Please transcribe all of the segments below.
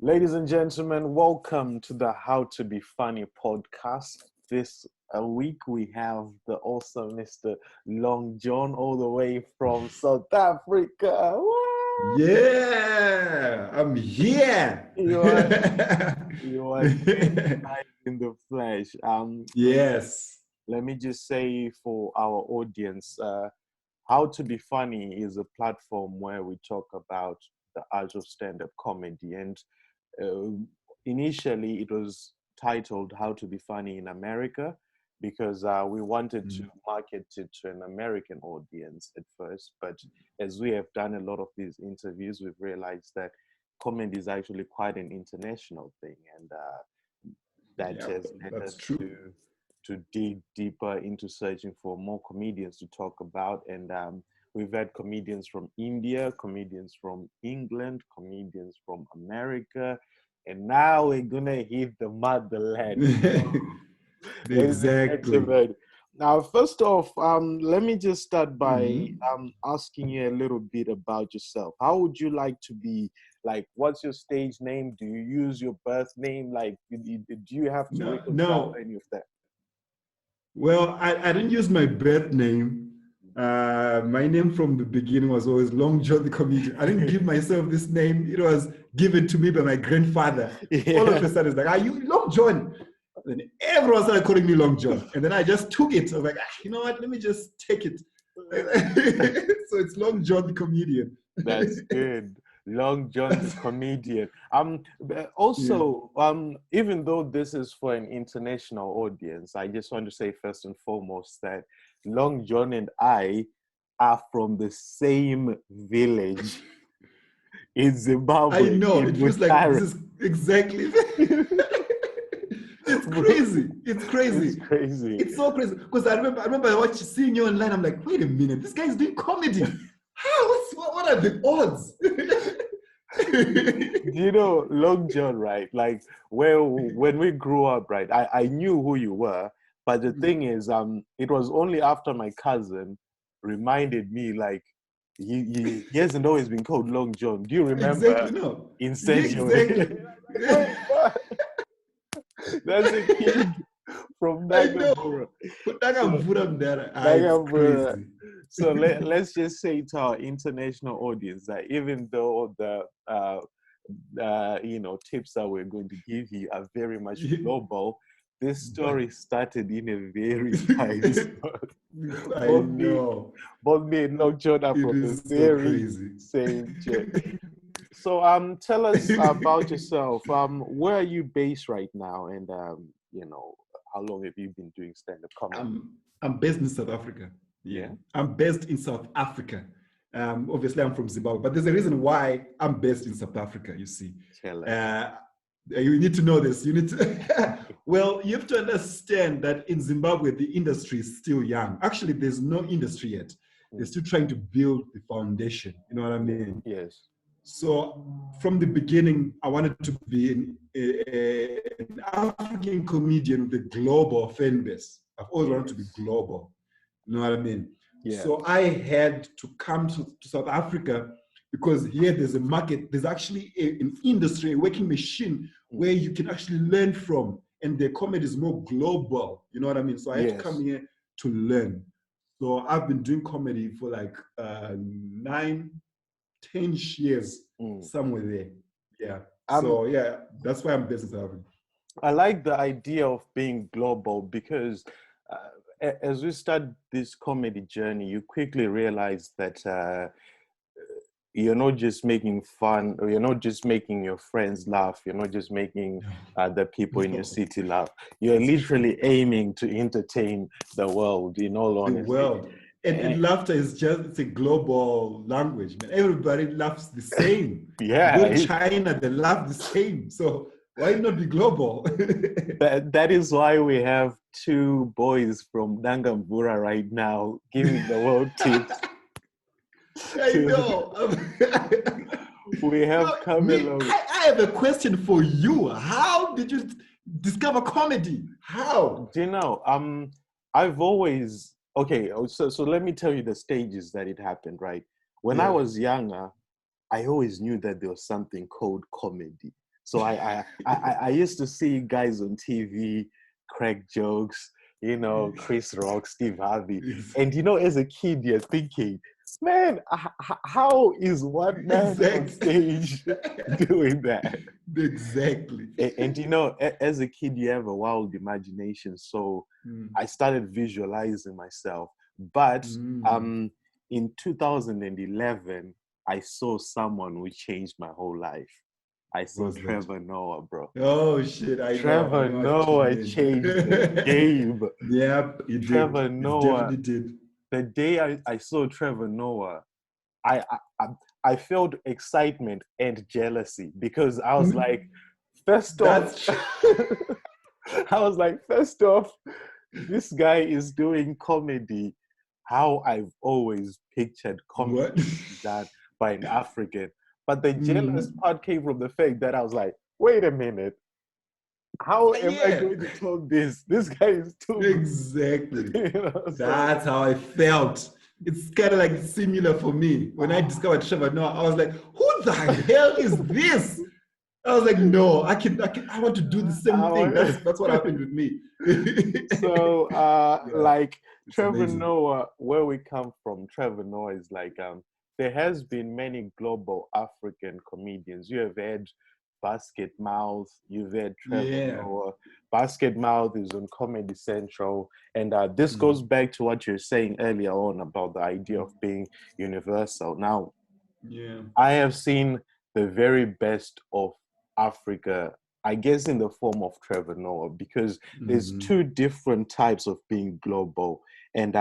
Ladies and gentlemen, welcome to the How to Be Funny podcast. This week we have the awesome Mr. Long John all the way from South Africa. What? Yeah, I'm here. You are here in the flesh. Yes. Let me just say for our audience, How to Be Funny is a platform where we talk about the art of stand-up comedy, and initially it was titled How to Be Funny in America because we wanted to market it to an American audience at first, but as we have done a lot of these interviews, we've realized that comedy is actually quite an international thing, and that has led us to dig deeper into searching for more comedians to talk about. And we've had comedians from India, comedians from England, comedians from America, and now we're gonna hit the motherland. Exactly. Now, first off, let me just start by asking you a little bit about yourself. How would you like to be? Like, what's your stage name? Do you use your birth name? Like, do you have to reconcile any of that? Well, I didn't use my birth name. My name from the beginning was always Long John the Comedian. I didn't give myself this name. It was given to me by my grandfather. Yeah. All of a sudden, it's like, are you Long John? And everyone started calling me Long John. And then I just took it. I was like, you know what? Let me just take it. So it's Long John the Comedian. That's good. Long John the Comedian. Also, even though this is for an international audience, I just want to say first and foremost that Long John and I are from the same village in Zimbabwe. I know. It feels like this is exactly. It's crazy. It's crazy. It's crazy. It's so crazy. Because I remember seeing you online. I'm like, wait a minute, this guy's doing comedy. How? What are the odds? You know, Long John, right? Like, when we grew up, right, I knew who you were, but the thing is, it was only after my cousin reminded me, like, he hasn't always been called Long John. Do you remember? Exactly, no. In Century? Exactly. That's a kid from Gombakomba. So let's just say to our international audience that even though the tips that we're going to give you are very much global, this story started in a very tiny spot. Both me and Long John are from the very same church. So tell us about yourself. Where are you based right now, and how long have you been doing stand-up comedy? I'm based in South Africa. Yeah, I'm based in South Africa. Obviously, I'm from Zimbabwe, but there's a reason why I'm based in South Africa. You see, you need to know this. You need to. Well, you have to understand that in Zimbabwe, the industry is still young. Actually, there's no industry yet. They're still trying to build the foundation. You know what I mean? Yes. So from the beginning, I wanted to be an African comedian with a global fan base. I've always wanted to be global. You know what I mean? Yeah. So I had to come to South Africa because here there's a market. There's actually an industry, a working machine where you can actually learn from. And the comedy is more global. You know what I mean? So I had to come here to learn. So I've been doing comedy for like 10 years, somewhere there. Yeah. So yeah, that's why I'm based in South Africa. I like the idea of being global because as we start this comedy journey, you quickly realize that you're not just making fun, or you're not just making your friends laugh, you're not just making the people in your city laugh. You're literally aiming to entertain the world, in all honesty. The world. And laughter is it's a global language, man. Everybody laughs the same. Yeah. Go to China, they laugh the same. So why not be global? That is why we have two boys from Dangamvura right now giving the world tips. I know. We have come along. I have a question for you. How did you discover comedy? How? Do you know? I've always so let me tell you the stages that it happened. Right when I was younger, I always knew that there was something called comedy. So I used to see guys on TV crack jokes, you know, Chris Rock, Steve Harvey. And, you know, as a kid, you're thinking, man, how is one man on stage doing that? Exactly. And you know, as a kid, you have a wild imagination. So I started visualizing myself. But in 2011, I saw someone who changed my whole life. I saw What's that? Trevor Noah, bro. Oh shit! Trevor I know what Noah you changed the mean. game. Yep, he did. Trevor He Noah, definitely did. the day I saw Trevor Noah, I, I I felt excitement and jealousy because I was like, first off, That's true. I was like, first off, this guy is doing comedy how I've always pictured comedy What? done by an African. But the jealous Mhm. part came from the fact that I was like, wait a minute, how am I Yeah, going to talk this? This guy is too good. exactly. You know, so That's how I felt. It's kind of like similar for me. When I discovered Trevor Noah, I was like, who the hell is this? I was like, no, I want to do the same thing. That's what happened with me. so Yeah, like it's Trevor amazing. Noah, where we come from, Trevor Noah is like there has been many global African comedians. You have had Basket Mouth, you've had Trevor Yeah. Noah. Basket Mouth is on Comedy Central, and this goes Mm. back to what you're saying earlier on about the idea of being universal. Now, Yeah. I have seen the very best of Africa, I guess, in the form of Trevor Noah, because there's Mm-hmm. two different types of being global. And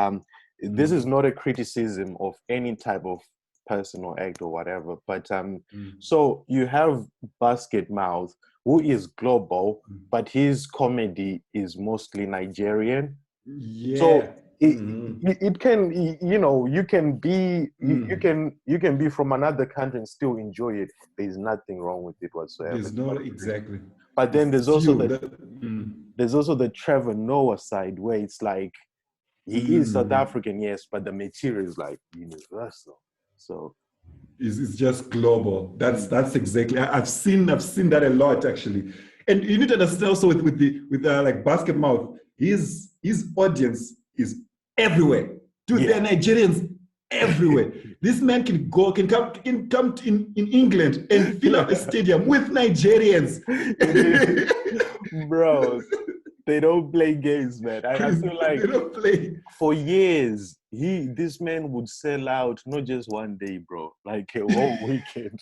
this is Mm. not a criticism of any type of person or act or whatever. But Mm. so you have Basket Mouth, who is global, but his comedy is mostly Nigerian. So Yeah. it, Mm-hmm. it can, you know, you can be Mm. you can be from another country and still enjoy it. There's nothing wrong with it whatsoever. There's It's no not a critic. exactly. But then It's you. Mm. there's also the Trevor Noah side where it's like he is South Mm. African, yes, but the material is like universal. So Is just global. mm, That's exactly. I've seen that a lot actually. And you need to understand also with like Basket Mouth, his audience is everywhere. Dude, there yeah. are Nigerians everywhere. This man can come in England and fill up a stadium with Nigerians. Bro, they don't play games, man. I feel like They don't play. for years, this man would sell out not just one day, bro, like a whole weekend.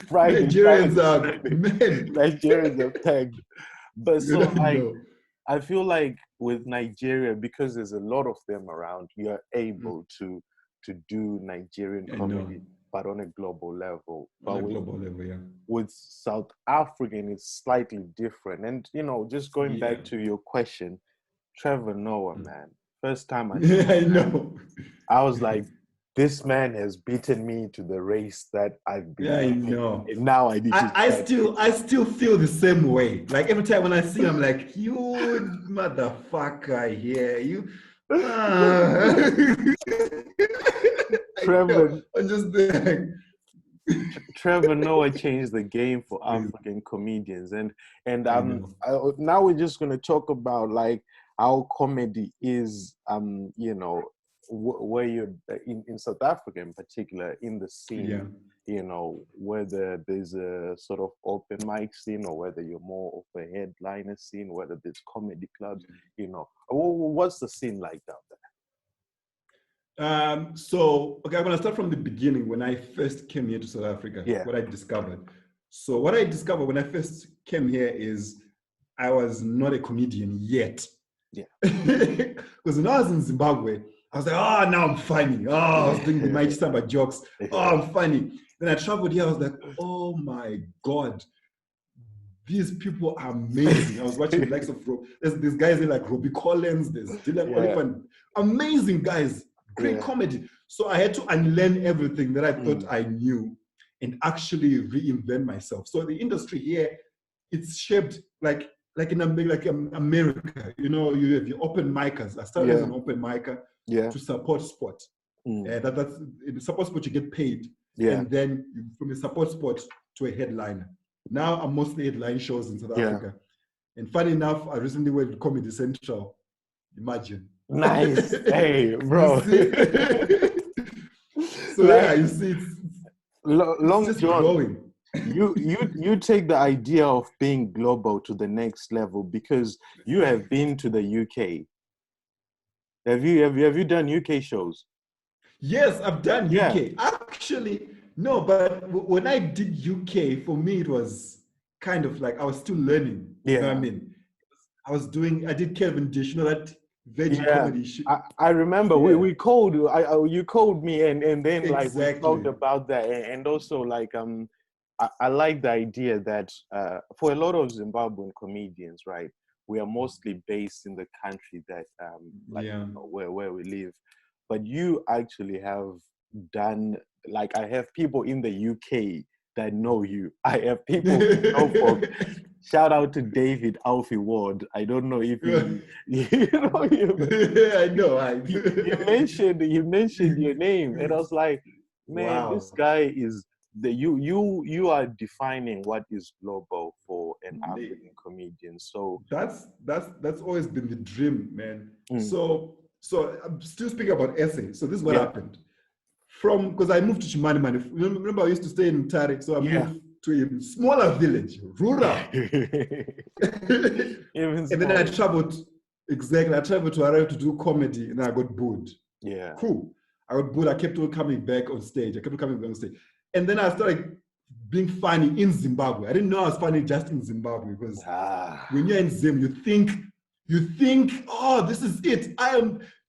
Friday, Nigerians Saturday, are Sunday. men. Nigerians are pegged. But You so don't like know. I feel like with Nigeria, because there's a lot of them around, you're able to do Nigerian I know. comedy, but on a global level. On But a global level, yeah. with South African, it's slightly different. And you know, just going Yeah. back to your question, Trevor Noah, man. First time I Yeah, saw I him, know. I was like, this man has beaten me to the race that I've Yeah, been I in. know. And now I need to catch it. I still feel the same way. Like every time when I see him, I'm like, you motherfucker here, you. I know. Trevor I'm just like, Trevor Noah changed the game for crazy. African comedians, and I know. now we're just going to talk about like how comedy is, you know, where you're in South Africa in particular in the Yeah. scene, you know, whether there's a sort of open mic scene or whether you're more of a headliner scene, whether there's comedy clubs, you know, what's the scene like down So, okay, I'm going to start from the beginning when I first came here to South Africa, there? what I discovered. So, what I discovered when I first came here is I was not a comedian yet. Yeah, Because when I was in Zimbabwe, I was like, oh, now I'm funny. Oh, I was doing the yeah, Mighty Samba jokes. Oh, yeah, I'm funny. Then I traveled here, I was like, oh my God, these people are amazing. I was watching the likes of, there's guys like Robbie Collins, there's Dylan yeah, Oliphant, amazing guys, great yeah. comedy. So I had to unlearn everything that I thought Mm. I knew and actually reinvent myself. So the industry here, it's shaped like in America. You know, you have your open micers. I started as Yeah, an open micer yeah. to support sport. Mm. That's in support sport you get paid. Yeah. and then from a support spot to a headliner. Now I'm mostly headline shows in South Africa. And funny enough, I recently went to Comedy Central. Imagine. Nice. Hey, bro. So yeah, you see, it's Long just John, growing. you take the idea of being global to the next level because you have been to the UK. Have you done UK shows? Yes, I've done Yeah. UK. Actually, no, but when I did UK, for me, it was kind of like I was still learning. You know what I mean? I did Kevin Dish, you know, that veggie comedy shit. I remember we called you called me and then like we talked Exactly. about that and also like I like the idea that for a lot of Zimbabwean comedians, right, we are mostly based in the country that like Yeah. where we live, but you actually have done, like, I have people in the UK that know you. I have people in Norfolk. Shout out to David Alfie Ward. I don't know if you know him. I know. You mentioned your name, and I was like, man, Wow. this guy is you are defining what is global for an African comedian. So that's always been the dream, man. Mm. So I'm still speaking about essay. So this is what Yeah. happened. Because I moved to Chimani. Remember, I used to stay in Tarik, so I moved to a smaller village, rural. And then I traveled to Harare to do comedy, and I got bored. Yeah. Cool. I got bored. I kept on coming back on stage. And then I started being funny in Zimbabwe. I didn't know I was funny just in Zimbabwe because when you're in Zim, you think, oh, this is it.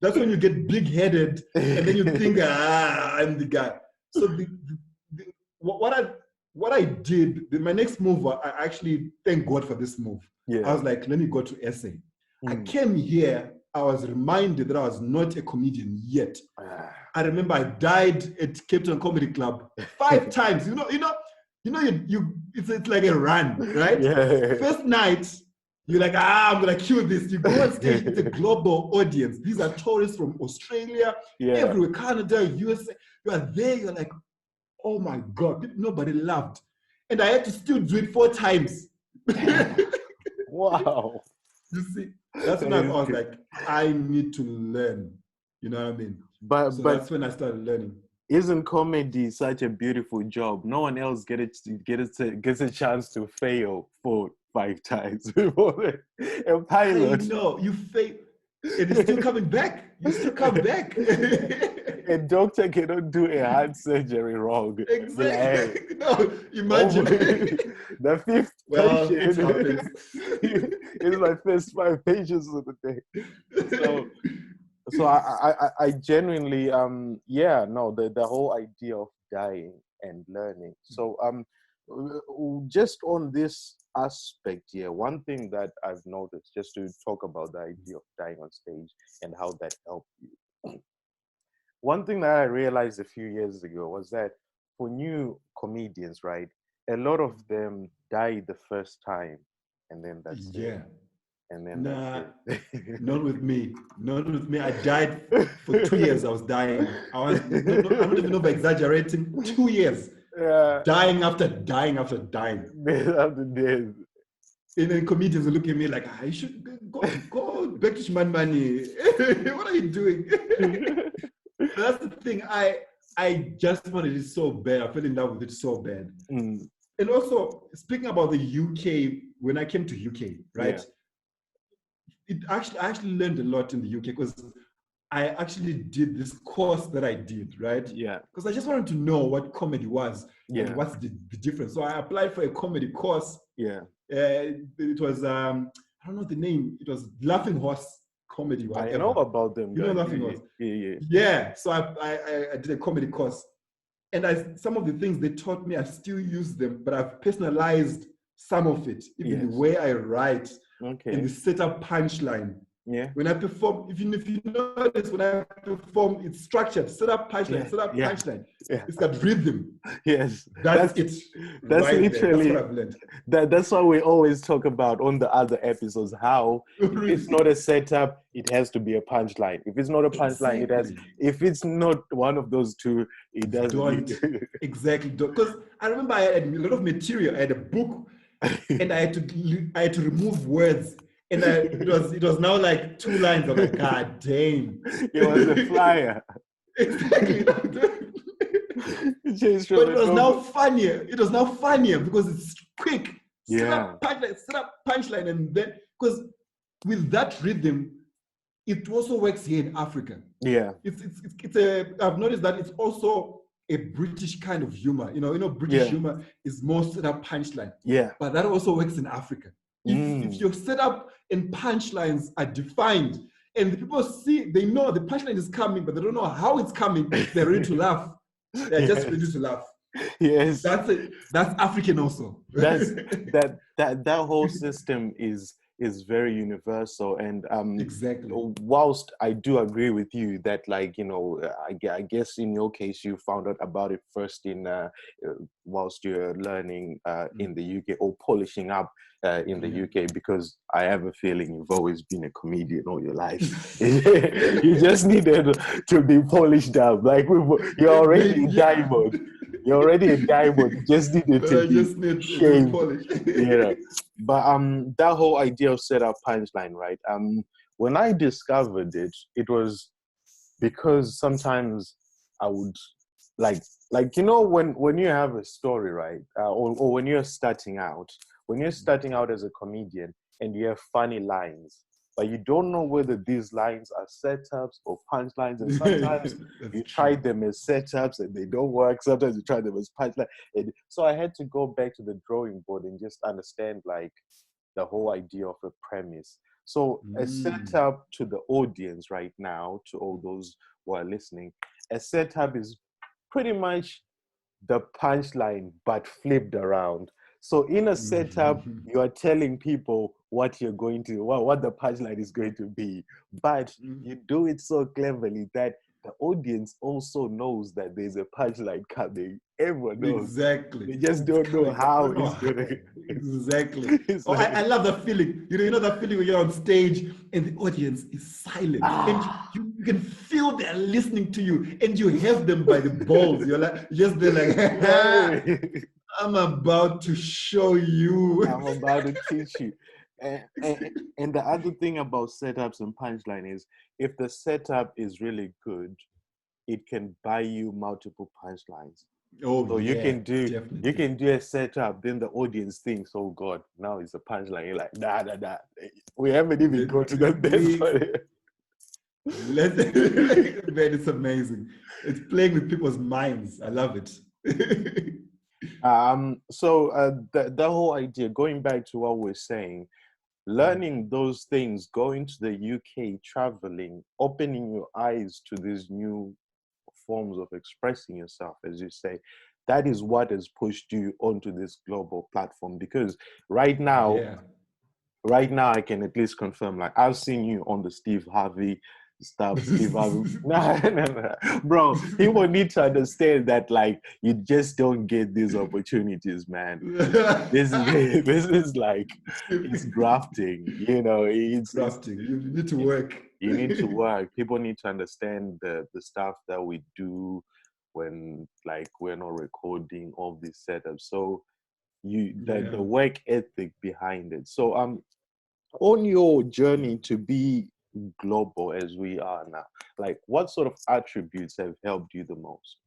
That's when you get big-headed, and then you think, I'm the guy. So what I did, my next move, I actually thank God for this move. Yeah. I was like, let me go to SA. I came here, I was reminded that I was not a comedian yet. I remember I died at Cape Town Comedy Club 5 times. It's like a run, right? Yeah. First night, you're like, I'm gonna kill this. You go on stage, it's a global audience. These are tourists from Australia, everywhere, Canada, USA. You are there, you're like, oh my God, nobody laughed. And I had to still do it 4 times. Wow. You see, that's when I was like, I need to learn. You know what I mean? But that's when I started learning. Isn't comedy such a beautiful job? No one else gets a chance to fail for 5 times before a pilot. I know, you fail. It is still coming back. You still come back. A doctor cannot do a heart surgery wrong. Exactly. Like, hey, no, imagine. The 5th patient. It's my first 5 patients of the day. So I genuinely the whole idea of dying and learning. So just on this aspect here, one thing that I've noticed, just to talk about the idea of dying on stage and how that helped you. One thing that I realized a few years ago was that for new comedians, right, a lot of them die the first time and then that's it. And then not with me. Not with me. I died for 2 years. I was dying. I don't even know if I'm exaggerating. 2 years. Dying after dying after dying. And then comedians will look at me like, I should go back to Shman Money. What are you doing? That's the thing. I just wanted it so bad. I fell in love with it so bad. And also, speaking about the UK, when I came to UK, right? I actually learned a lot in the UK because I actually did this course that I did, right? Yeah. Because I just wanted to know what comedy was and what's the difference. So I applied for a comedy course. Yeah. It was, I don't know the name. It was Laughing Horse Comedy. Whatever. I know about them. You know Laughing Horse? Yeah. So I did a comedy course. And some of the things they taught me, I still use them, but I've personalized some of it, even the way I write and the setup punchline. Yeah. When I perform, if you notice, when I perform, it's structured. Set up punchline, set up punchline. Yeah. It's got rhythm. Yes. That's it. That's Right there. That's literally what I've learned. that's what we always talk about on the other episodes. How if it's not a setup, it has to be a punchline. If it's not a punchline, it has. If it's not one of those two, it doesn't. Need to. Exactly. Because I remember I had a lot of material. I had a book, and I had to remove words. And it was now like 2 lines. I'm like, God damn. It was a flyer. Exactly. But it was now funnier. It was now funnier because it's quick. Set up punchline, and then because with that rhythm, it also works here in Africa. Yeah. I've noticed that it's also a British kind of humor. British humor is more set up punchline. Yeah. But that also works in Africa. If your setup and punchlines are defined, and the people they know the punchline is coming, but they don't know how it's coming, they're ready to laugh. They're just ready to laugh. Yes. That's it. That's African also. That whole system is very universal, and exactly. Whilst I do agree with you that, like, I guess in your case you found out about it first in whilst you're learning in the UK, or polishing up in the UK, because I have a feeling you've always been a comedian all your life. You just needed to be polished up. Like, you're already a diamond. You're already a diamond. You just needed to be shaved. But that whole idea of set up punchline, right? When I discovered it, it was because sometimes I would like when you have a story, right? Or when you're starting out as a comedian and you have funny lines, but you don't know whether these lines are setups or punchlines, and sometimes you try them as setups and they don't work. Sometimes you try them as punchline. So I had to go back to the drawing board and just understand, like, the whole idea of a premise. So a setup to the audience right now, to all those who are listening, a setup is pretty much the punchline, but flipped around. So in a setup, you are telling people what you're going to, what the punchline is going to be, but you do it so cleverly that the audience also knows that there's a punchline coming. Everyone knows. Exactly. They just don't know how it's going to. Exactly. I love that feeling. You know that feeling when you're on stage and the audience is silent, and you can feel they're listening to you, and you have them by the balls. You're like, they're like, I'm about to show you. I'm about to teach you. And the other thing about setups and punchline is, if the setup is really good, it can buy you multiple punchlines. So you can do a setup, then the audience thinks, oh God, now it's a punchline. You're like, nah. We haven't even got to the best part. Man, it's amazing. It's playing with people's minds. I love it. So the whole idea, going back to what we're saying, learning those things, going to the UK, traveling, opening your eyes to these new forms of expressing yourself, as you say, that is what has pushed you onto this global platform. Because right now I can at least confirm, like, I've seen you on the Steve Harvey stuff. No. Bro, people need to understand that, like, you just don't get these opportunities, man. This is like, it's grafting, it's grafting. You need to work. You need to work. People need to understand the stuff that we do when, like, we're not recording all these setups. So the work ethic behind it. So on your journey to be global as we are now, like, what sort of attributes have helped you the most?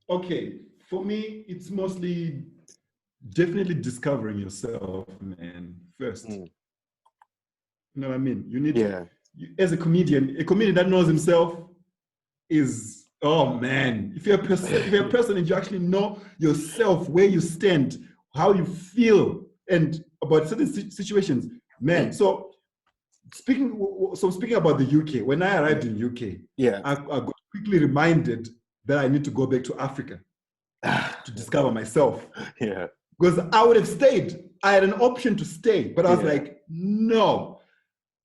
Okay, for me, it's mostly definitely discovering yourself, man, first. You know what I mean? You need as a comedian that knows himself is, oh man, if you're a person and you actually know yourself, where you stand, how you feel, and about certain situations, man. So speaking about the UK, when I arrived in UK, I got quickly reminded that I need to go back to Africa to discover myself. Because I would have stayed. I had an option to stay, but I was like, no.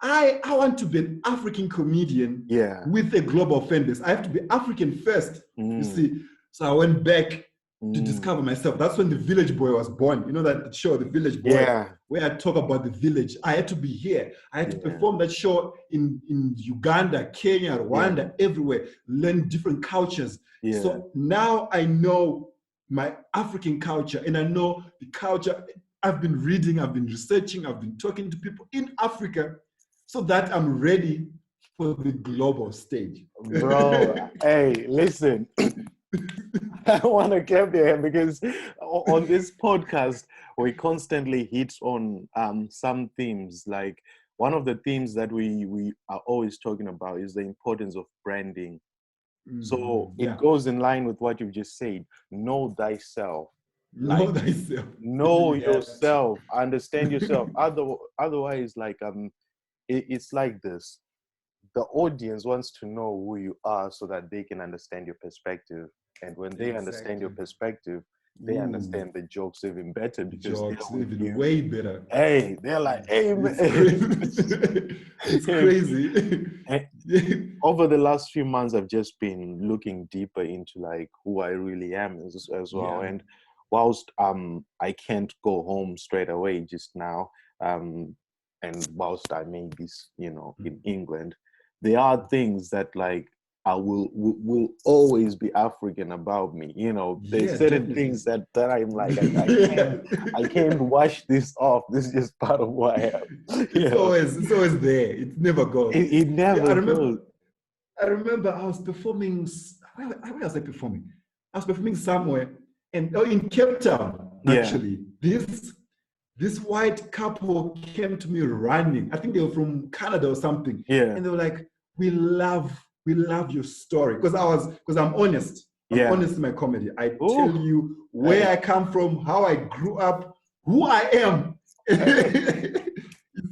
I want to be an African comedian with a global fan base. I have to be African first, you see. So I went back to discover myself. That's when The Village Boy was born. You know that show, The Village Boy, where I talk about the village. I had to be here. I had to perform that show in Uganda, Kenya, Rwanda, everywhere, learn different cultures. So now I know my African culture, and I know the culture. I've been reading, I've been researching, I've been talking to people in Africa, so that I'm ready for the global stage. Bro, hey, listen. I want to clap there because on this podcast, we constantly hit on some themes. Like one of the themes that we are always talking about is the importance of branding. So it goes in line with what you've just said. Know thyself. Know thyself. Know yourself. Understand yourself. Otherwise, like it's like this. The audience wants to know who you are so that they can understand your perspective. And when they understand your perspective, they understand the jokes even better because jokes even way better. Hey, they're like, hey, man. It's crazy. Over the last few months, I've just been looking deeper into like who I really am as well. And whilst I can't go home straight away just now, and whilst I may be, in England, there are things that like I will always be African about me. There's certain things that I'm like, I can't wash this off. This is just part of who I am. It's always there. It never goes. It never goes. I remember I was performing. Where was I performing? I was performing somewhere, and in Cape Town, actually. This white couple came to me running. I think they were from Canada or something. And they were like, we love your story. Because I'm honest. I'm honest in my comedy. I tell you where I come from, how I grew up, who I am.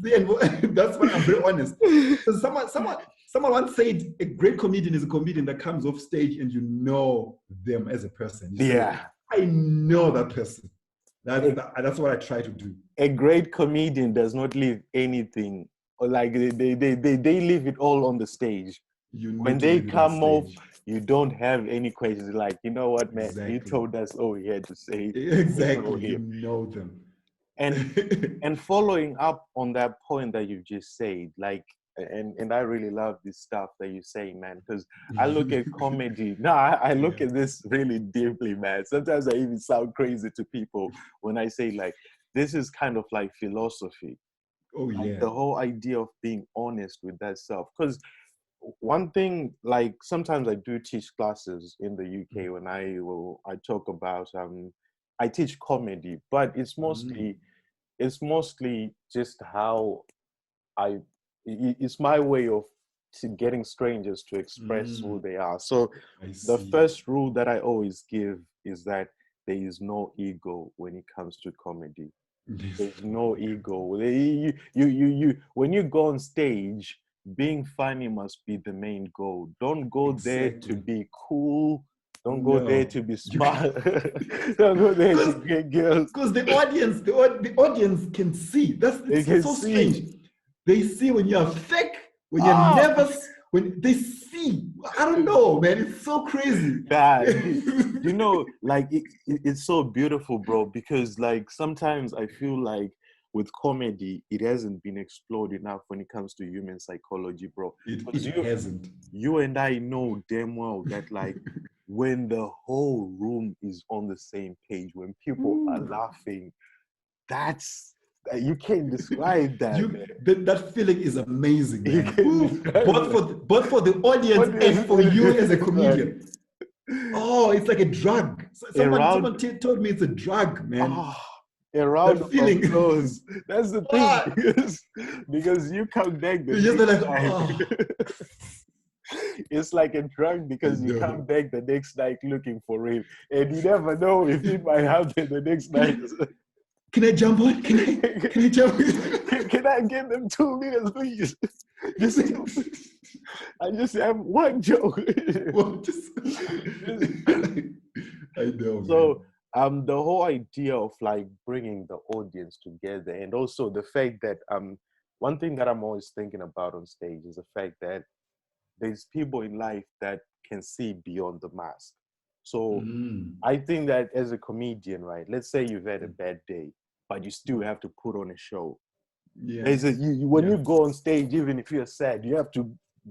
That's why I'm very honest. So someone once said a great comedian is a comedian that comes off stage and you know them as a person. I know that person. That's what I try to do. A great comedian does not leave anything, or like they leave it all on the stage. When they come off, you don't have any questions. Like, you know what, man? You told us all we had to say. Exactly, you know them. And following up on that point that you just said, like, and I really love this stuff that you say, man, because I look at comedy. No, I look at this really deeply, man. Sometimes I even sound crazy to people when I say, like, this is kind of like philosophy. The whole idea of being honest with that self. Because one thing, like, sometimes I do teach classes in the UK when I talk about, I teach comedy, but it's mostly just how it's my way of getting strangers to express who they are. So the first rule that I always give is that there is no ego when it comes to comedy. There's no ego. You when you go on stage, being funny must be the main goal. Don't go there to be cool. Don't go there to be smart. Don't go there to get girls. Because the audience can see. It's so strange. They see when you're fake, when you're nervous, when they see. I don't know, man. It's so crazy. Like it's so beautiful, bro, because like sometimes I feel like with comedy, it hasn't been explored enough when it comes to human psychology, bro. It hasn't. You and I know damn well that like when the whole room is on the same page, when people are laughing, you can't describe that. That feeling is amazing, man. Both for the audience and for you as a comedian. Oh, it's like a drug. Someone told me it's a drug, man. A round of applause. That's the thing. Because you come back the next night. It's like a drug because you come back the next night looking for him. And you never know if it might happen the next night. Can I jump on? Can I jump on? Can I give them 2 minutes, please? I just have one joke. I know. So the whole idea of like bringing the audience together, and also the fact that one thing that I'm always thinking about on stage is the fact that there's people in life that can see beyond the mask. So Mm. I think that as a comedian, right, let's say you've had a bad day, but you still have to put on a show. There's a, Yes. when Yeah. you go on stage, even if you're sad, you have to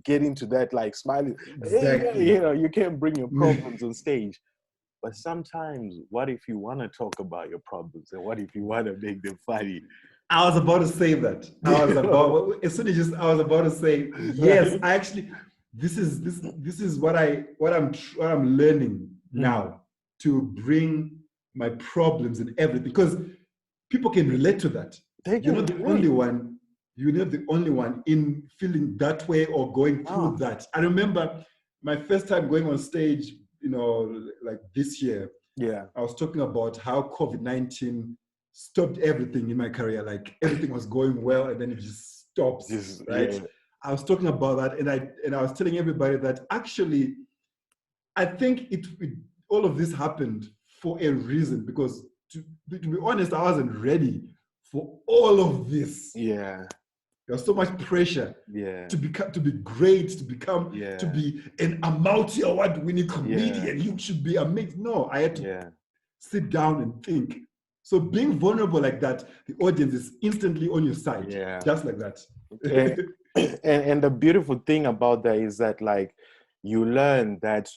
get into that like smiling. Hey, yeah, Exactly. you know, you can't bring your problems on stage. But sometimes, what if you want to talk about your problems, and what if you want to make them funny? I was about to say that. I was about as soon as I was about to say yes. Right? I actually, this is what I'm learning Mm. now, to bring my problems and everything, because people can relate to that. They You're can not the only relate. one. You're not the only one in feeling that way or going through Ah, that. I remember my first time going on stage, like this year. yeah. I was talking about how COVID-19 stopped everything in my career. Like everything was going well, and then it just stops, Just right? yeah, I was talking about that, and I was telling everybody that actually I think all of this happened for a reason, because to be honest, I wasn't ready for all of this. yeah, There was so much pressure yeah, to be great, to yeah, be a multi-award-winning yeah, comedian. You should be amazing. No, I had to yeah, sit down and think. So being vulnerable like that, the audience is instantly on your side, yeah. just like that. And, and the beautiful thing about that is that like you learn that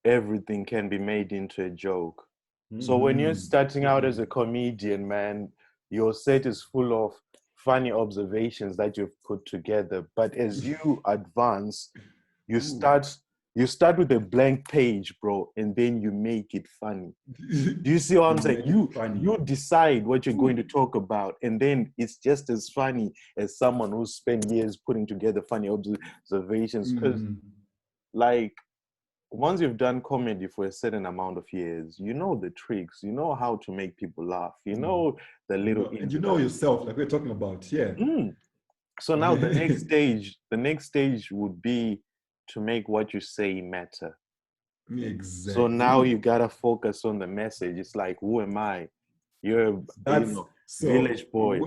everything can be made into a joke. So when you're Mhm. starting out as Definitely. a comedian, man, your set is full of funny observations that you've put together. But as you advance, you Ooh. start with a blank page, bro, and then you make it funny. Do you see what I'm You saying? make it funny. You decide what you're going to Ooh. talk about, and then it's just as funny as someone who spent years putting together funny observations. Because Mhm. like once you've done comedy for a certain amount of years, you know the tricks, you know how to make people laugh, you Mm. know the little And ins you and know outs. yourself, like we're talking about, yeah. Mm. So now the next stage would be to make what you say matter. So Exactly. now you Ooh. gotta focus on the message. It's like, who am I? You're, That's so village boy.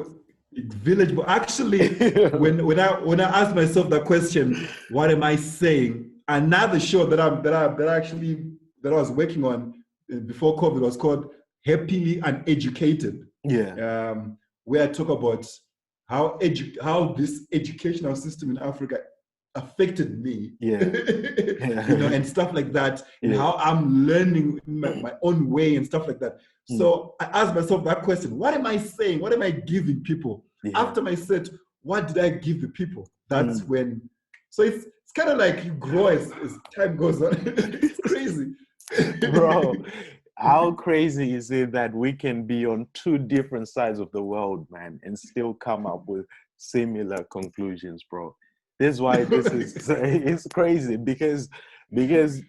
village. But actually, when I ask myself that question, what am I saying? Another show that I was working on before COVID was called Happily Uneducated, Yeah, where I talk about how this educational system in Africa affected me, yeah, yeah, and stuff like that, and yeah, how I'm learning my own way and stuff like that. mm, So I asked myself that question: what am I saying? What am I giving people? yeah. After my set, what did I give the people? That's Mm. when. So it's kind of like you grow as time goes on. It's crazy. Bro, how crazy is it that we can be on two different sides of the world, man, and still come up with similar conclusions, bro? This is why this is it's crazy because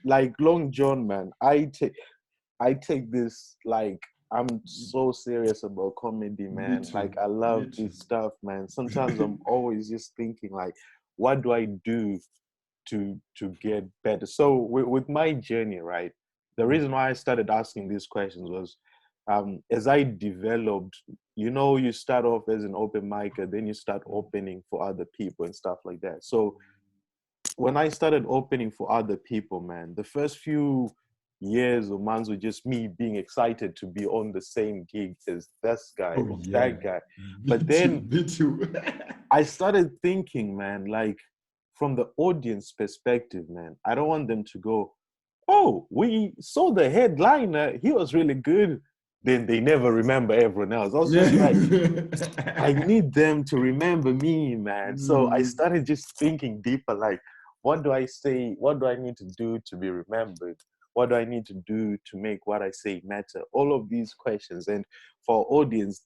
like Long John, man, I take this like I'm so serious about comedy, Me man. too. Like I Me love too. this stuff, man. Sometimes I'm always just thinking like, what do I do to get better? So with my journey, right? The reason why I started asking these questions was as I developed, you start off as an open micer, then you start opening for other people and stuff like that. So when I started opening for other people, man, the first few years or months were just me being excited to be on the same gig as this guy Oh or yeah. that guy. Me But too. then Me too. I started thinking, man, like from the audience perspective, man, I don't want them to go, oh, we saw the headliner, he was really good. Then they never remember everyone else. I was just like, I need them to remember me, man. So I Mm, started just thinking deeper, like, what do I say? What do I need to do to be remembered? What do I need to do to make what I say matter? All of these questions. And for audience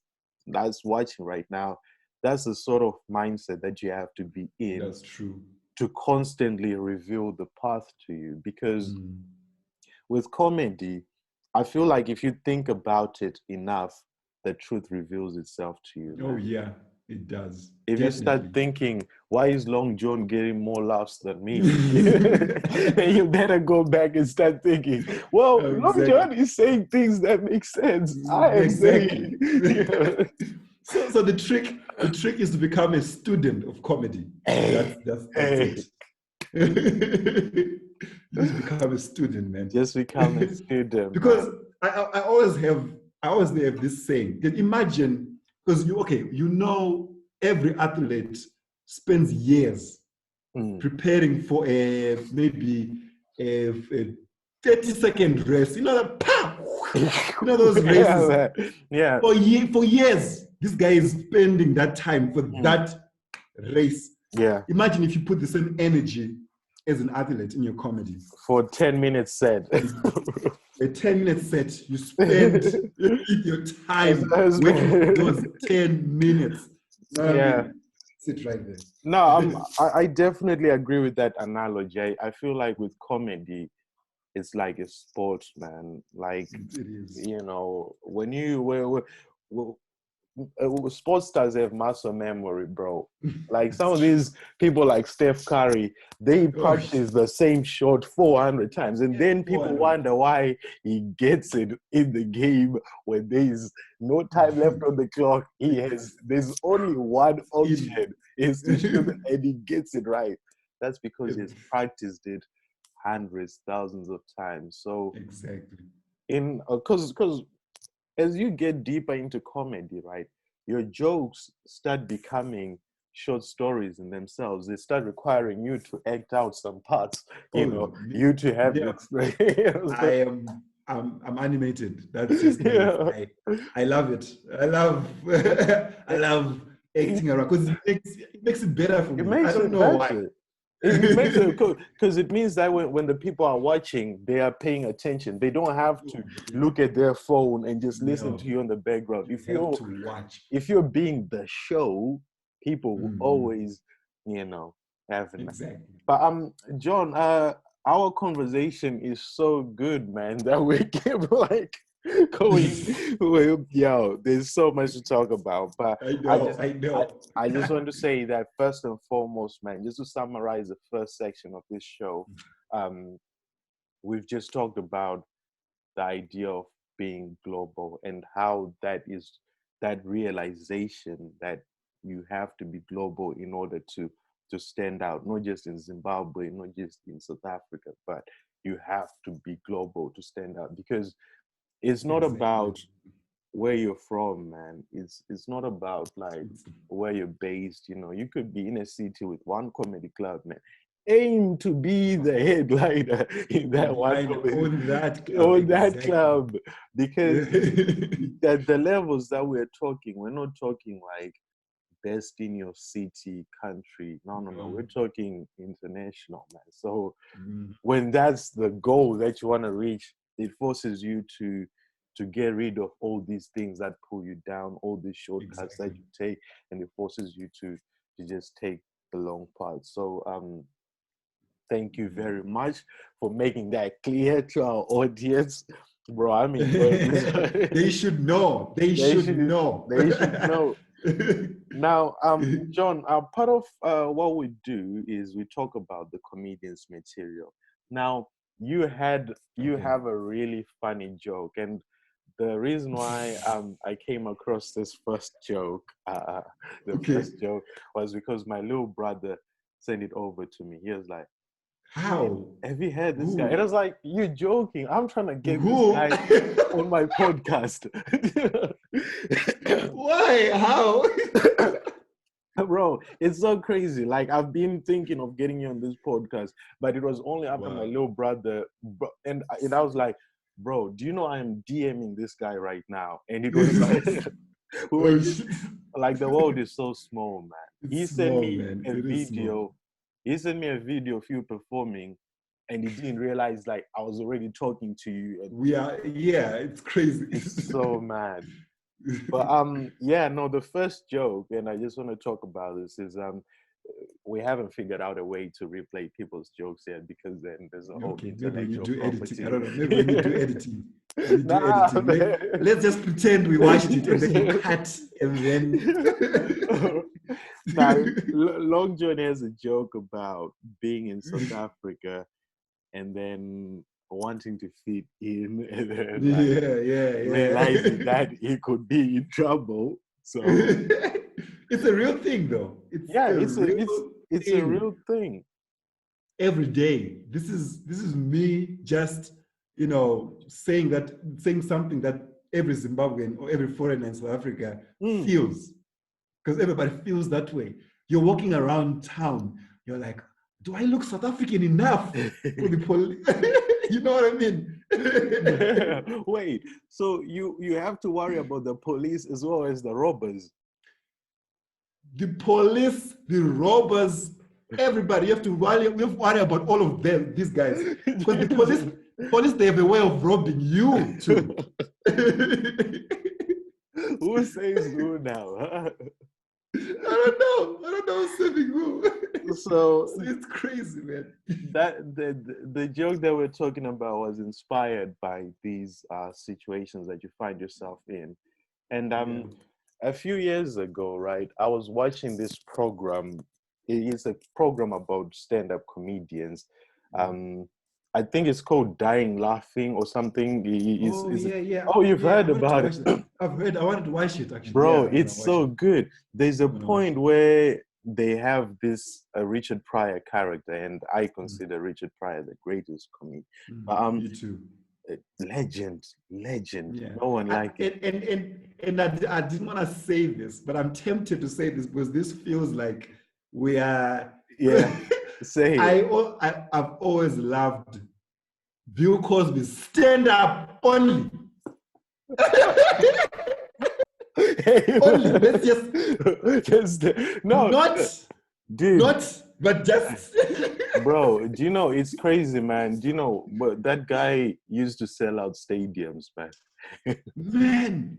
that's watching right now, that's the sort of mindset that you have to be in that's true. to constantly reveal the path to you. Because Mm. with comedy, I feel like if you think about it enough, the truth reveals itself to you, Oh man. yeah. It does. If you start Definitely. thinking, why is Long John getting more laughs than me? Then you better go back and start thinking, well, Long Exactly. John is saying things that make sense. I am Exactly. saying, So the trick is to become a student of comedy. hey, That's hey, it. You just become a student, man. just become a student, man. Because I always have this saying. Can imagine, because you know every athlete spends years Mm. preparing for maybe a 30-second rest. You know that pow! You know those Yeah, races man. Yeah. for years. This guy is spending that time for Mm. that race. Yeah. Imagine if you put the same energy as an athlete in your comedy. For 10 minutes set. A 10-minute set, you spend your time As- waiting for those 10 minutes. You know what I yeah. mean? Sit right there. No, I definitely agree with that analogy. I feel like with comedy, it's like a sport, man. Like, It is. you know, when you sports stars have muscle memory, bro. Like some It's of true. these people, like Steph Curry, they Oh, practice the same shot 400 times, and yeah, then people 400. wonder why he gets it in the game when there is no time left on the clock. There's only one In. option is to shoot, and he gets it right. That's because he's Yep. practiced it hundreds, thousands of times. So Exactly. in because as you get deeper into comedy, right, your jokes start becoming short stories in themselves. They start requiring you to act out some parts, Oh, you to have yeah. I the am. I'm animated. That's just nice. yeah. I love it. I love I It, love acting around because it makes it better for it me. I makes don't it know why. better. It makes it cool because it means that when the people are watching, they are paying attention. They don't have to look at their phone and just listen to No, you in the background. you have to watch. If you're being the show, people will Mhm. always, have an. Exactly. But John, our conversation is so good, man, that we keep like going. Yo, there's so much to talk about. But I I know. just, I I, know. I just want to say that first and foremost, man, just to summarize the first section of this show, um, we've just talked about the idea of being global and how that is that realization that you have to be global in order to stand out, not just in Zimbabwe, not just in South Africa, but you have to be global to stand out because it's not Exactly. about where you're from, man. It's not about like It's where you're based. You could be in a city with one comedy club, man. Aim to be the headliner in that one headliner comedy on that club. on that Exactly. club because the levels that we're talking, we're not talking like best in your city, country. No. We're No. talking international, man. So Mm, when that's the goal that you want to reach, it forces you to get rid of all these things that pull you down, all these shortcuts that exactly. you take, and it forces you to just take the long path. So thank you very much for making that clear to our audience. Bro, I'm enjoying this. They should know. They they should should know. they should know. Now, John, part of what we do is we talk about the comedian's material. Now, you Okay. have a really funny joke, and the reason why I came across this first joke, the Okay. first joke was because my little brother sent it over to me. He was like, "Man, How? have you heard this guy?" And I Who? was like, "You're joking. I'm trying to get this Who? guy on my podcast." Why? How? Bro, it's so crazy. Like I've been thinking of getting you on this podcast, but it was only after my Wow. little brother, and I was like, bro, do you know I am DMing this guy right now? And it was like, we were Oh just shit. like, the world is so small, man. He It's sent small, me man. a It is small. video. He sent me a video of you performing, and he didn't realize like I was already talking to you, and Yeah, it's crazy. it's so mad. But yeah, no, the first joke, and I just want to talk about this is we haven't figured out a way to replay people's jokes yet because then there's a whole Okay, maybe when you intellectual do editing, I property. don't know. Maybe when you do editing, We do Nah, editing. Let's just pretend we watched it and then you cut and then. now, Long John has a joke about being in South Africa and then wanting to fit in and then realizing that he could be in trouble. So it's a real thing, though. It's a real thing. Every day, this is me just saying something that every Zimbabwean or every foreigner in South Africa feels, because everybody feels that way. You're walking around town, you're like, do I look South African enough for the police? You know what I mean? Wait, so you have to worry about the police as well as the robbers? The police, the robbers, everybody. We have to worry about all of them, these guys. Because the police, they have a way of robbing you too. Who says who now? I don't know who's saving who. So it's crazy, man. That the joke that we're talking about was inspired by these situations that you find yourself in. And a few years ago, right, I was watching this program. It is a program about stand-up comedians. I think it's called Dying Laughing or something. Oh, you've heard about it. I've heard. I wanted to watch it, actually. Bro, it's so good. There's a point where they have this Richard Pryor character, and I consider Richard Pryor the greatest comedian. Me too. Legend. Yeah. No one like it. And I didn't want to say this, but I'm tempted to say this because this feels like we are. Yeah. Say it. I've always loved Bill Cosby's stand-up only. Only. Let's just but just. Bro, do you know, it's crazy, man. Do you know, but that guy used to sell out stadiums, man. Man.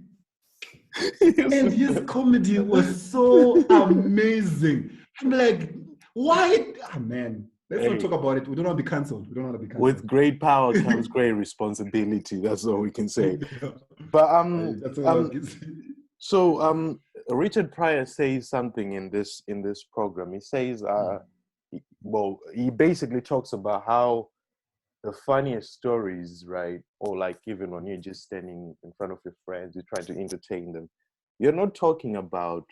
And his comedy was so amazing. I'm like, why? Oh, man. Let's not talk about it. We don't want to be cancelled. With great power comes great responsibility. That's all we can say. But that's all I can say. So Richard Pryor says something in this program. He says, he basically talks about how the funniest stories, right, or like even when you're just standing in front of your friends, you're trying to entertain them. You're not talking about,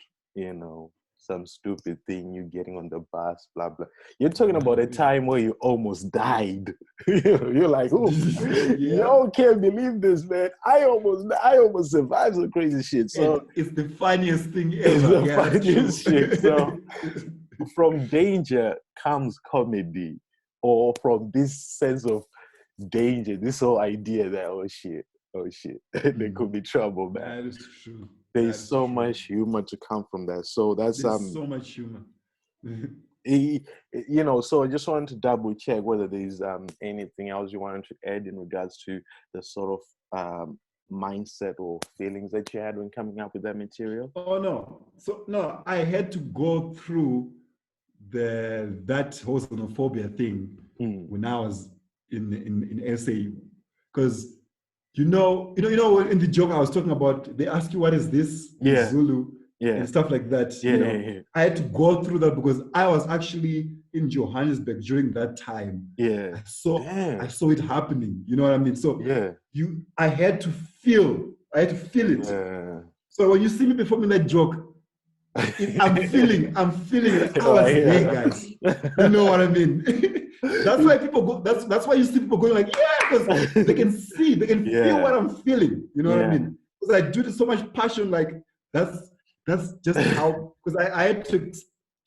some stupid thing, you getting on the bus, blah, blah. You're talking about a time where you almost died. You're like, oh, you can't believe this, man. I almost survived some crazy shit. So it's the funniest thing ever. It's the funniest shit. So from danger comes comedy, or from this sense of danger, this whole idea that, oh shit, there could be trouble, man. That is true. There's so much humor to come from that. So that's so much humor. So I just wanted to double check whether there's anything else you wanted to add in regards to the sort of mindset or feelings that you had when coming up with that material. Oh no. So no, I had to go through that whole xenophobia thing when I was in SA, because in the joke I was talking about, they ask you what is this in Zulu and stuff like that. I had to go through that because I was actually in Johannesburg during that time. I saw it happening. You know what I mean? So I had to feel it. So when you see me performing that joke, I'm feeling it. I was there, guys. You know what I mean? That's why people go. That's why you see people going like, because they can feel what I'm feeling. You know what I mean? Because I do this so much passion. Like that's just how. Because I had to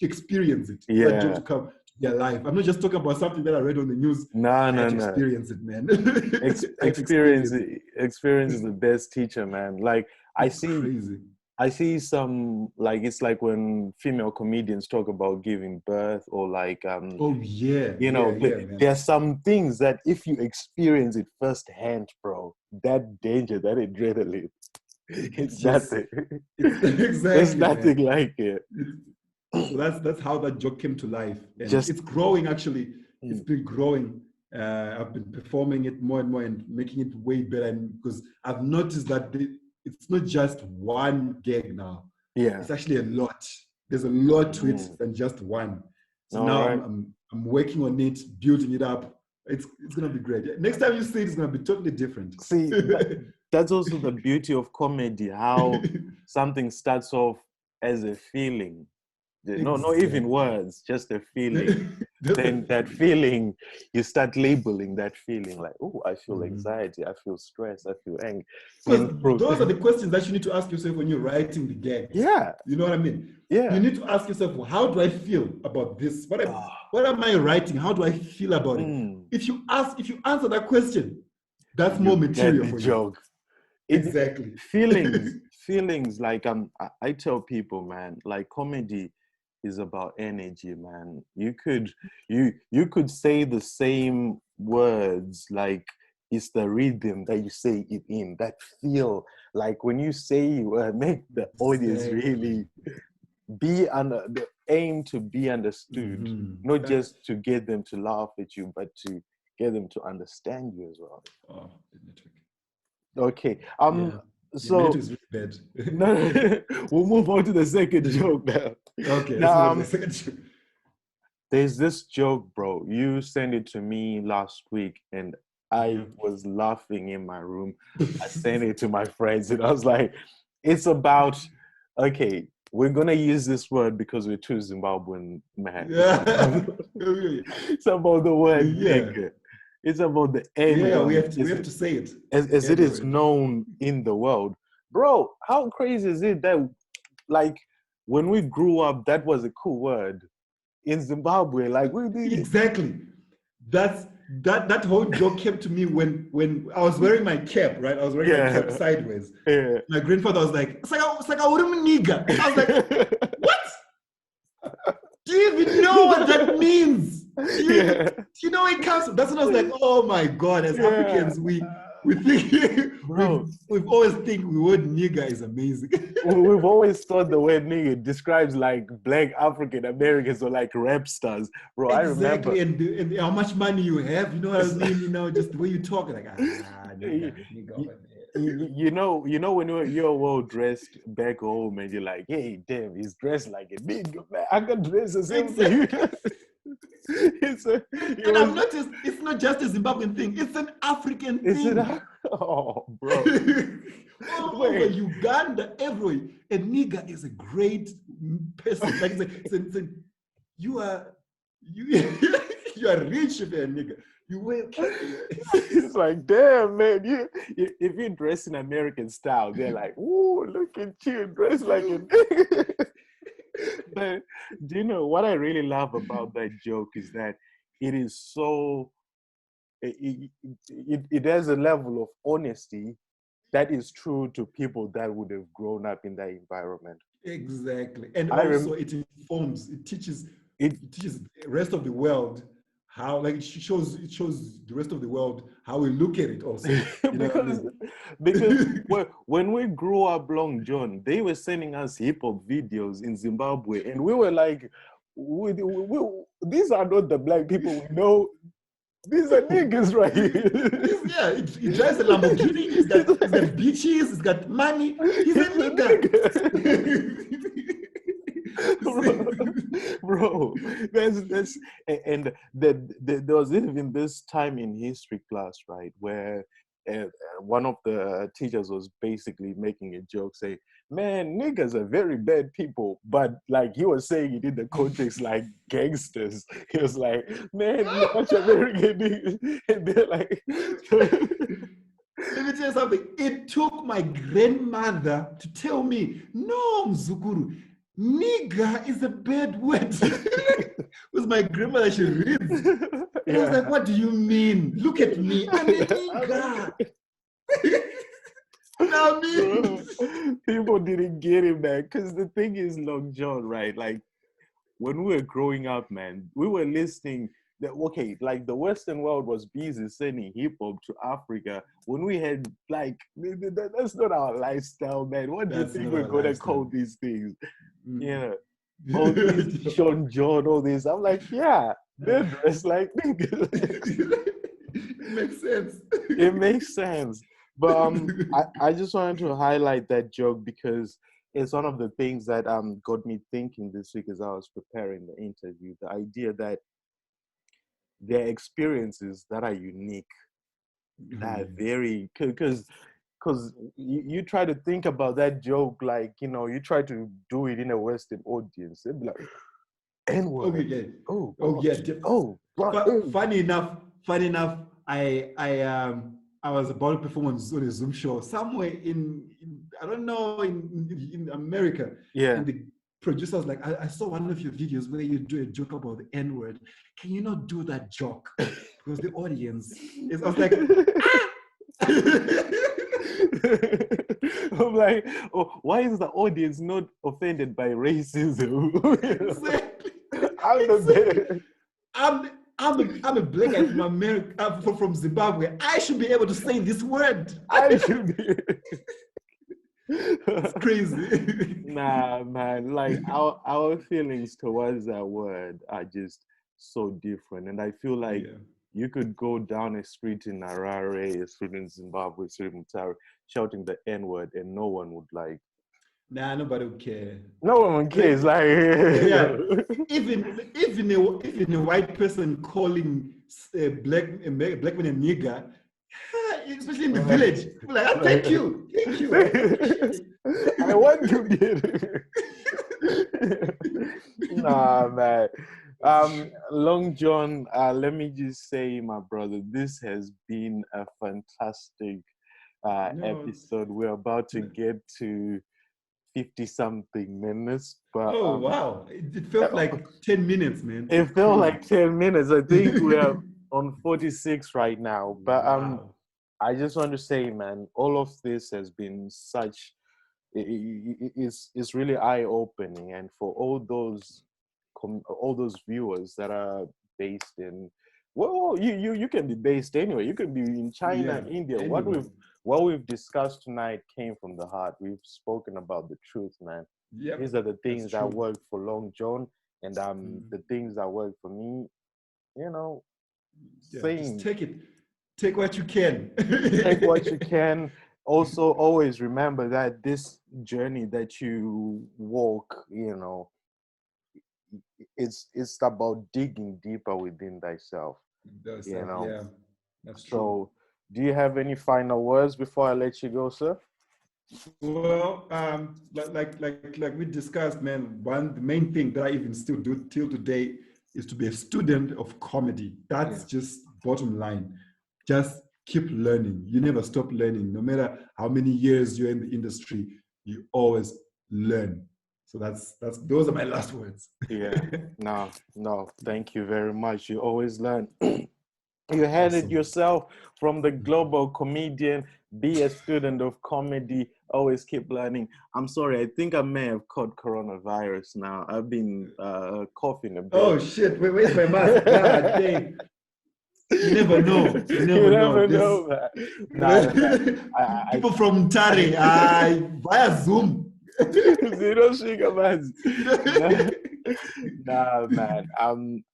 experience it. That to come to their life. I'm not just talking about something that I read on the news. No. Experience it, man. Experience is the best teacher, man. Like I see some, like, it's like when female comedians talk about giving birth or like, there are some things that if you experience it firsthand, bro, that danger, that adrenaline, it's nothing. Exactly. There's nothing like it. So that's how that joke came to life. And it's growing, actually. It's been growing. I've been performing it more and more and making it way better. And because I've noticed that it's not just one gag now. Yeah. It's actually a lot. There's a lot to it Mm. than just one. So All now right. I'm working on it, building it up. It's gonna be great. Next time you see it, it's gonna be totally different. See, that's also the beauty of comedy, how something starts off as a feeling. No, not even Exactly. words, just a feeling. Just a Then that feeling, you start labeling that feeling like, oh, I feel Mhm. anxiety, I feel stress, I feel angry. Because those are the questions that you need to ask yourself when you're writing the gags. Yeah, You know what I mean? yeah. You need to ask yourself, well, how do I feel about this? Ah, What am I writing? How do I feel about it? mm, If you answer that question, that's more you get material the for you. joke. Exactly. Feelings like I tell people, man, like comedy is about energy, man. You could say the same words, like it's the rhythm that you say it in, that feel like when you say you make the audience Exactly. really be under the aim to be understood, not That, just to get them to laugh at you, but to get them to understand you as well. oh, the network. Okay. Yeah. Yeah, my network So is really no, bad. we'll move on to the second joke now. Okay, let's move Now, on to the second joke. there's this joke, bro. You sent it to me last week, and I Yeah. was laughing in my room. I sent it to my friends, and I was like, "It's about okay. We're gonna use this word because we're two Zimbabwean men. Yeah. It's about the word Yeah. nigga. It's about the N Yeah, word. we have to say it. As it is N-word. known in the world, bro. How crazy is it that like when we grew up, that was a cool word in Zimbabwe? Like we did. Exactly. That whole joke came to me when I was wearing my cap, right? I was wearing my cap Yeah, sideways. yeah. My grandfather was like, it's like a nigga. I was like, what? Do you even know what that means? Yeah, Do you know it comes from? That's when I was like, oh my God, as yeah, Africans, we think bro. we've always think the word nigga is amazing. We've always thought the word nigga describes like black African Americans or like rap stars, bro. I remember. Exactly, and how much money you have, you know what I mean? You know, just the way you talk, like nigga over there. You know when you're well dressed back home and you're like, hey, damn, he's dressed like a nigga, man. I can dress the same thing. Exactly. And I've noticed it's not just a Zimbabwean thing; it's an African Is it? thing. Oh, bro. All over Wait. Uganda, everywhere, a nigga is a great person. Like you are you you are rich if you're a nigga. You wear It's like, damn, man. If you dress in American style, they're like, ooh, look at you, dressed like a nigga. But do you know what I really love about that joke is that it is so it has a level of honesty that is true to people that would have grown up in that environment. exactly. And I also rem it informs, it it teaches the rest of the world how, like, it shows the rest of the world how we look at it also. You know what I because mean? when we grew up long John, they were sending us hip hop videos in Zimbabwe, and we were like, these are not the black people we know. These are niggas right here. Yeah, he drives a Lamborghini, he's got beaches, he's got money, he's a He's a nigga. nigga. bro, that's and there was even this time in history class, right, where one of the teachers was basically making a joke, say, man, niggas are very bad people, but like he was saying it in the context like gangsters. He was like, man, you're a bunch of American niggas, and they're like Let me tell you something. It took my grandmother to tell me, no, Mzukuru, nigga is a bad word. Because my grandmother, she reads. And I was like, what do you mean? Look at me. I'm a nigga. Now me. People didn't get it, man. Because the thing is, Long John, right? Like when we were growing up, man, we were listening. That okay, like the Western world was busy sending hip hop to Africa. When we had like, that's not our lifestyle, man. What do you That's think not we're our gonna lifestyle. call these things? Mm. Yeah, all these Sean John, all this. I'm like, yeah, they're dressed like niggas. makes sense. It makes sense. But I just wanted to highlight that joke because it's one of the things that got me thinking this week as I was preparing the interview. The idea that there are experiences that are unique, that are very, because you try to think about that joke like, you know, you try to do it in a Western audience, they'd be like, N-word. Okay, yeah. Oh, Oh, yeah. oh, But funny enough, I was about to perform on a Zoom show somewhere in I don't know, in America. yeah. And the producer was like, I saw one of your videos where you do a joke about the N-word. Can you not do that joke? Because the audience is, I was like, I'm like, oh, why is the audience not offended by racism? exactly. I'm the I'm a black guy from America, from Zimbabwe. I should be able to say this word. I should be. It's crazy. Nah, man. Like our feelings towards that word are just so different, and I feel like you could go down a street in Harare, a street in Zimbabwe, a street in Mutare, shouting the N-word, and no one would like. Nah, nobody would care. No one cares. Like, yeah. Even a white person calling black man a nigger, especially in the village, like, oh, thank you. I want to get. Nah, man. Long John, let me just say, my brother, this has been a fantastic episode. We're about to get to 50-something minutes, but wow, it felt like 10 minutes, man. It felt like 10 minutes. I think we're on 46 right now. But I just want to say, man, all of this has been such. It's really eye-opening, and for all those viewers that are based in, well, you can be based anywhere. You can be in China, India. Anywhere. What we've discussed tonight came from the heart. We've spoken about the truth, man. Yep, these are the things that work for Long John, and the things that work for me. You know, just take what you can. Take what you can. Also, always remember that this journey that you walk, you know, it's about digging deeper within thyself. You know? Yeah, that's true. So, do you have any final words before I let you go, sir? Well, like we discussed, man, the main thing that I even still do till today is to be a student of comedy. That's just bottom line. Just keep learning. You never stop learning. No matter how many years you're in the industry, you always learn. So those are my last words. Yeah. No. Thank you very much. You always learn. You had it yourself from the global comedian. Be a student of comedy. Always keep learning. I'm sorry. I think I may have caught coronavirus now. I've been coughing a bit. Oh, shit. Where's my mask? God dang. You never know. You never know. People from Tare, via Zoom. You don't shake a man. Nah, man.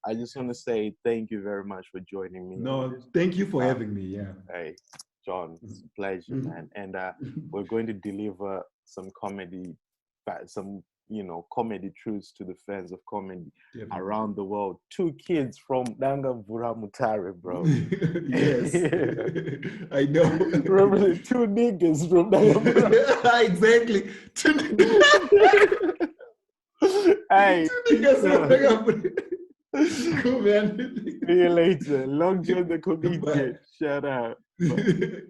I just want to say thank you very much for joining me. No, thank you for having me. Yeah. Hey, John, it's a pleasure, man. And we're going to deliver some comedy truths to the fans of comedy around the world. 2 kids from Dangavura Mutare, bro. Yes. I know. Remember the 2 niggas from Dangavura. Exactly. 2 niggas. Hey. 2 niggas from Dangavura. Cool, man. See you later. Long John the comedian. Shout out. Bye.